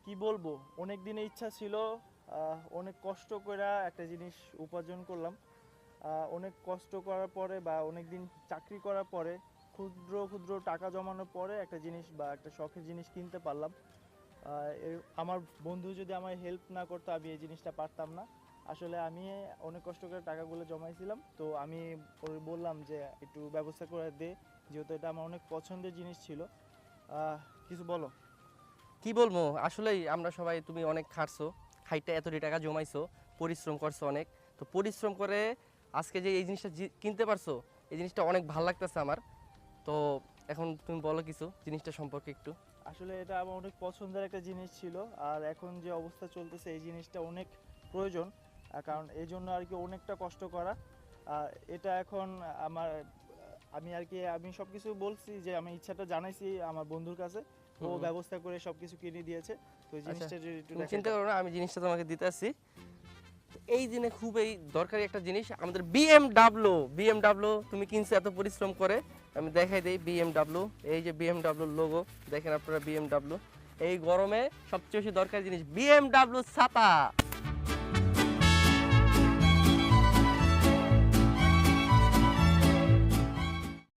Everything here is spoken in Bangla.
কি বলবো, অনেক দিনে ইচ্ছা ছিল, অনেক কষ্ট করে একটা জিনিস উপার্জন করলাম। অনেক কষ্ট করার পরে বা অনেক দিন চাকরি করার পরে ক্ষুদ্র ক্ষুদ্র টাকা জমানোর পরে একটা জিনিস বা একটা শখের জিনিস কিনতে পারলাম। আমার বন্ধু যদি আমায় হেল্প না করতো আমি এই জিনিসটা পারতাম না। আসলে আমি অনেক কষ্ট করে টাকাগুলো জমাইছিলাম, তো আমি ওরে বললাম যে একটু ব্যবস্থা করে দে, যেহেতু এটা আমার অনেক পছন্দের জিনিস ছিল। আহ, কিছু বলো। কি বলবো, আসলেই আমরা সবাই, তুমি অনেক খাটছো, খাইতে এতটি টাকা জমাইছো, পরিশ্রম করছো অনেক। তো পরিশ্রম করে আজকে যে এই জিনিসটা কিনতে পারছো, এই জিনিসটা অনেক ভালো লাগতেছে আমার। তো এখন তুমি বলো কিছু জিনিসটা সম্পর্কে একটু। আসলে এটা আমার অনেক পছন্দের একটা জিনিস ছিল, আর এখন যে অবস্থা চলতেছে এই জিনিসটা অনেক প্রয়োজন। কারণ এই জন্য আর কি অনেকটা কষ্ট করা। এটা এখন আমার, আমি আর কি আমি সব কিছু বলছি যে আমি ইচ্ছাটা জানাইছি আমার বন্ধুর কাছে, ও হুম। ব্যবস্থা করে সব কিছু কিনে দিয়েছে। তো এই আচ্ছা, জিনিসটা যদি একটু তুমি চিন্তা দেখাইতাম। করো না, আমি জিনিসটা তোমাকে দিতে আসছি। এই দিনে খুবই দরকারি একটা জিনিস আমাদের বিএমডাব্লিউ তুমি কিনছো এত পরিশ্রম করে। আমি দেখাই দিই বিএমডাব্লিউ, এই যে বিএমডাব্লিউ লোগো, দেখেন আপনারা বিএমডাব্লিউ। এই গরমে সবচেয়ে বেশি দরকারি জিনিস বিএমডাব্লিউ ছাতা।